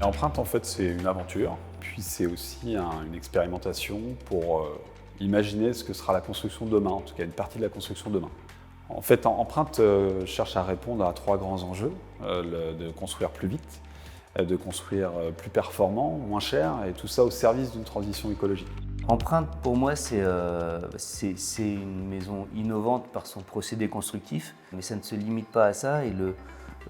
Empreinte, en fait, c'est une aventure, puis c'est aussi une expérimentation pour imaginer ce que sera la construction de demain, en tout cas une partie de la construction de demain. En fait, Empreinte cherche à répondre à 3 grands enjeux, de construire plus vite, de construire plus performant, moins cher, et tout ça au service d'une transition écologique. Empreinte, pour moi, c'est une maison innovante par son procédé constructif, mais ça ne se limite pas à ça. Et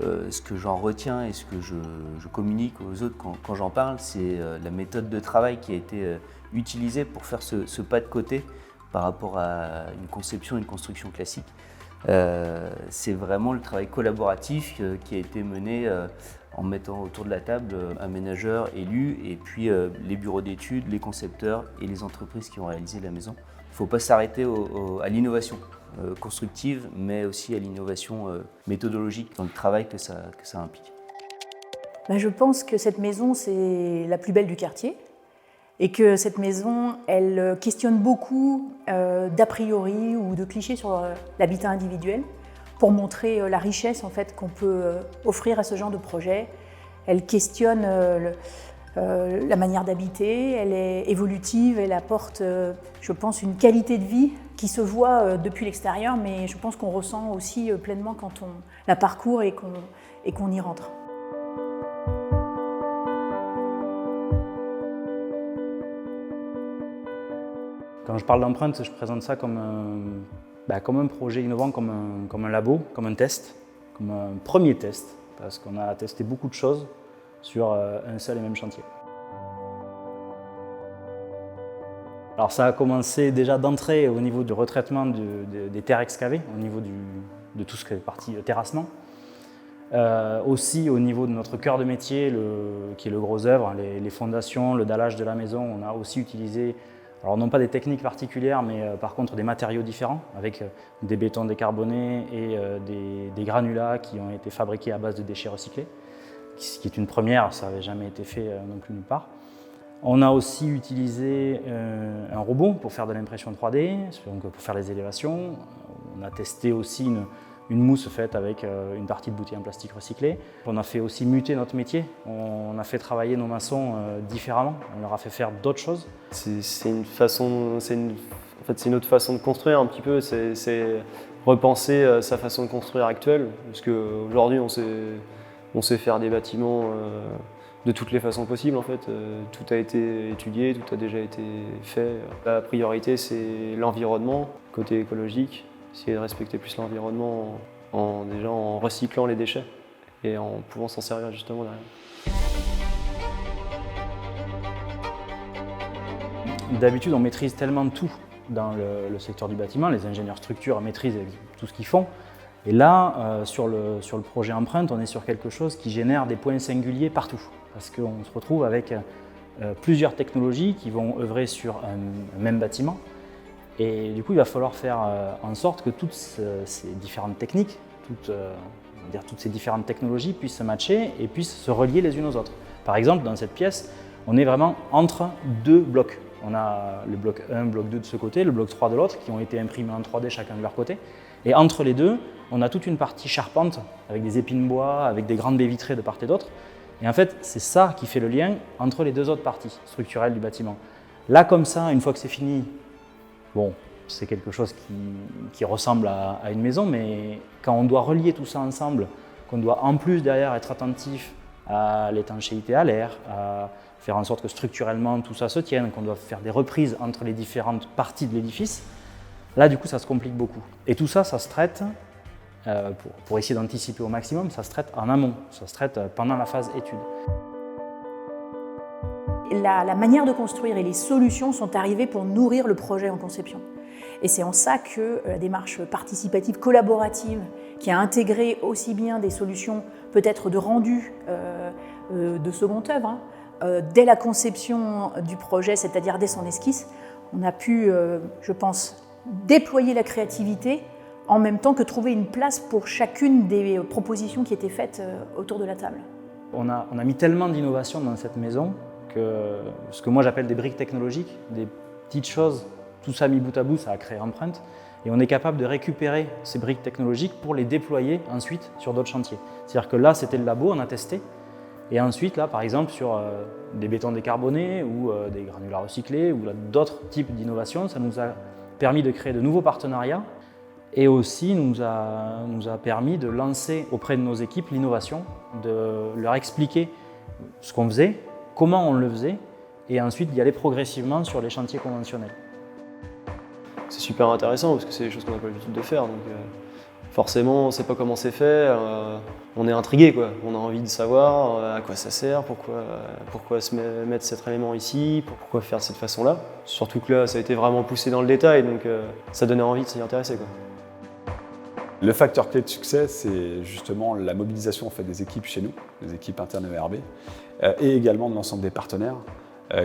ce que j'en retiens et ce que je communique aux autres quand j'en parle, c'est la méthode de travail qui a été utilisée pour faire ce pas de côté par rapport à une conception, une construction classique. C'est vraiment le travail collaboratif qui a été mené en mettant autour de la table un ménageur élu et puis les bureaux d'études, les concepteurs et les entreprises qui ont réalisé la maison. Il ne faut pas s'arrêter à l'innovation constructive, mais aussi à l'innovation méthodologique dans le travail que ça implique. Je pense que cette maison, c'est la plus belle du quartier et que cette maison, elle questionne beaucoup d'a priori ou de clichés sur l'habitat individuel pour montrer la richesse en fait, qu'on peut offrir à ce genre de projet. Elle questionne la manière d'habiter, elle est évolutive, elle apporte, je pense, une qualité de vie qui se voit depuis l'extérieur, mais je pense qu'on ressent aussi pleinement quand on la parcourt et qu'on y rentre. Quand je parle d'empreinte, je présente ça comme un projet innovant, comme un labo, comme un test, comme un premier test, parce qu'on a testé beaucoup de choses sur un seul et même chantier. Alors ça a commencé déjà d'entrée au niveau du retraitement des terres excavées, au niveau de tout ce qui est partie terrassement. Aussi au niveau de notre cœur de métier, qui est le gros œuvre, les fondations, le dallage de la maison, on a aussi utilisé, alors non pas des techniques particulières, mais par contre des matériaux différents, avec des bétons décarbonés et des granulats qui ont été fabriqués à base de déchets recyclés, ce qui est une première, ça n'avait jamais été fait non plus nulle part. On a aussi utilisé un robot pour faire de l'impression 3D, donc pour faire les élévations. On a testé aussi une mousse faite avec une partie de bouteille en plastique recyclée. On a fait aussi muter notre métier. On a fait travailler nos maçons différemment. On leur a fait faire d'autres choses. C'est une autre façon de construire un petit peu. C'est repenser sa façon de construire actuelle. Parce qu'aujourd'hui, on sait faire des bâtiments de toutes les façons possibles en fait. Tout a été étudié, tout a déjà été fait. La priorité, c'est l'environnement, côté écologique. Essayer de respecter plus l'environnement déjà en recyclant les déchets et en pouvant s'en servir justement derrière. D'habitude, on maîtrise tellement tout dans le secteur du bâtiment, les ingénieurs structures maîtrisent tout ce qu'ils font. Et là, sur le projet Empreinte, on est sur quelque chose qui génère des points singuliers partout. Parce qu'on se retrouve avec plusieurs technologies qui vont œuvrer sur un même bâtiment. Et du coup, il va falloir faire en sorte que toutes ces différentes techniques, toutes ces différentes technologies puissent se matcher et puissent se relier les unes aux autres. Par exemple, dans cette pièce, on est vraiment entre deux blocs. On a le bloc 1, bloc 2 de ce côté, le bloc 3 de l'autre, qui ont été imprimés en 3D chacun de leur côté. Et entre les deux, on a toute une partie charpente avec des épines bois, avec des grandes baies vitrées de part et d'autre. Et en fait, c'est ça qui fait le lien entre les deux autres parties structurelles du bâtiment. Là, comme ça, une fois que c'est fini, bon, c'est quelque chose qui ressemble à une maison, mais quand on doit relier tout ça ensemble, qu'on doit en plus derrière être attentif à l'étanchéité à l'air, à faire en sorte que structurellement tout ça se tienne, qu'on doit faire des reprises entre les différentes parties de l'édifice, là du coup ça se complique beaucoup. Et tout ça, ça se traite, pour essayer d'anticiper au maximum, ça se traite en amont, ça se traite pendant la phase étude. La manière de construire et les solutions sont arrivées pour nourrir le projet en conception. Et c'est en ça que la démarche participative collaborative, qui a intégré aussi bien des solutions peut-être de rendu de seconde œuvre, dès la conception du projet, c'est-à-dire dès son esquisse, on a pu, je pense, déployer la créativité en même temps que trouver une place pour chacune des propositions qui étaient faites autour de la table. On a mis tellement d'innovation dans cette maison que ce que moi j'appelle des briques technologiques, des petites choses, tout ça mis bout à bout, ça a créé Empreinte. Et on est capable de récupérer ces briques technologiques pour les déployer ensuite sur d'autres chantiers. C'est-à-dire que là, c'était le labo, on a testé. Et ensuite, là, par exemple, sur des bétons décarbonés ou des granulats recyclés ou d'autres types d'innovations, ça nous a permis de créer de nouveaux partenariats et aussi nous a permis de lancer auprès de nos équipes l'innovation, de leur expliquer ce qu'on faisait, comment on le faisait et ensuite d'y aller progressivement sur les chantiers conventionnels. C'est super intéressant parce que c'est des choses qu'on n'a pas l'habitude de faire. Donc, forcément, on ne sait pas comment c'est fait, on est intrigué, quoi. On a envie de savoir à quoi ça sert, pourquoi mettre cet élément ici, pourquoi faire de cette façon-là. Surtout que là, ça a été vraiment poussé dans le détail, donc ça donnait envie de s'y intéresser, quoi. Le facteur clé de succès, c'est justement la mobilisation en fait, des équipes chez nous, des équipes internes ERB, et également de l'ensemble des partenaires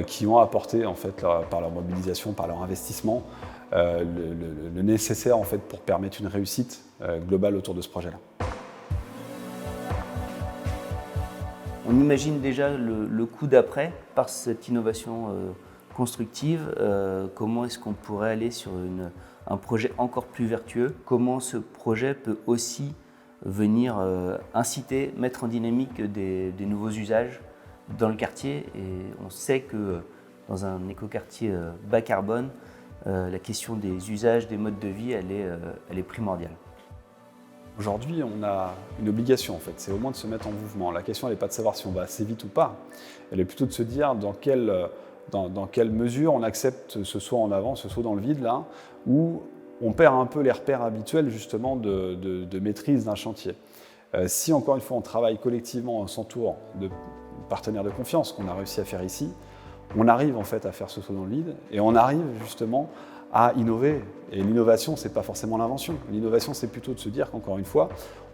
qui ont apporté en fait, par leur mobilisation, par leur investissement, le nécessaire en fait, pour permettre une réussite globale autour de ce projet-là. On imagine déjà le coup d'après par cette innovation constructive. Comment est-ce qu'on pourrait aller sur un projet encore plus vertueux? Comment ce projet peut aussi venir inciter, mettre en dynamique des nouveaux usages dans le quartier? Et on sait que dans un écoquartier bas carbone, la question des usages, des modes de vie, elle est primordiale. Aujourd'hui, on a une obligation, en fait, c'est au moins de se mettre en mouvement. La question, elle n'est pas de savoir si on va assez vite ou pas, elle est plutôt de se dire dans quelle mesure on accepte ce saut en avant, ce saut dans le vide, là, où on perd un peu les repères habituels, justement, de maîtrise d'un chantier. Si, encore une fois, on travaille collectivement, on s'entoure de partenaires de confiance, qu'on a réussi à faire ici, on arrive, en fait, à faire ce saut dans le vide, et on arrive, justement, à innover. Et l'innovation, ce n'est pas forcément l'invention. L'innovation, c'est plutôt de se dire qu'encore une fois,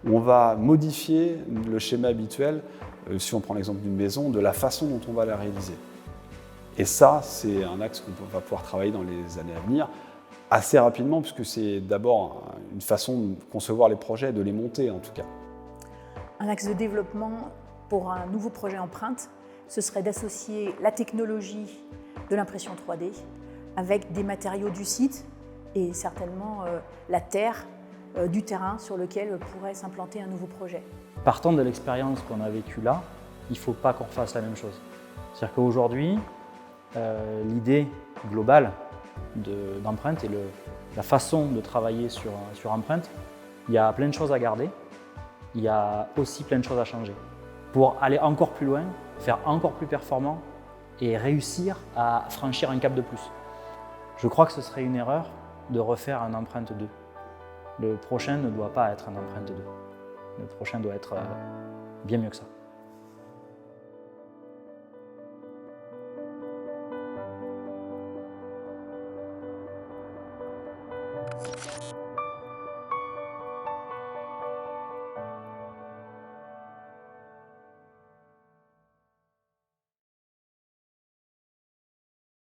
on va modifier le schéma habituel, si on prend l'exemple d'une maison, de la façon dont on va la réaliser. Et ça, c'est un axe qu'on va pouvoir travailler dans les années à venir, assez rapidement, puisque c'est d'abord une façon de concevoir les projets, de les monter en tout cas. Un axe de développement pour un nouveau projet empreinte, ce serait d'associer la technologie de l'impression 3D avec des matériaux du site et certainement la terre du terrain sur lequel pourrait s'implanter un nouveau projet. Partant de l'expérience qu'on a vécue là, il ne faut pas qu'on fasse la même chose. C'est-à-dire qu'aujourd'hui, l'idée globale d'Empreinte et la façon de travailler sur Empreinte, il y a plein de choses à garder, il y a aussi plein de choses à changer. Pour aller encore plus loin, faire encore plus performant et réussir à franchir un cap de plus. Je crois que ce serait une erreur de refaire un Empreinte 2. Le prochain ne doit pas être un Empreinte 2. Le prochain doit être bien mieux que ça.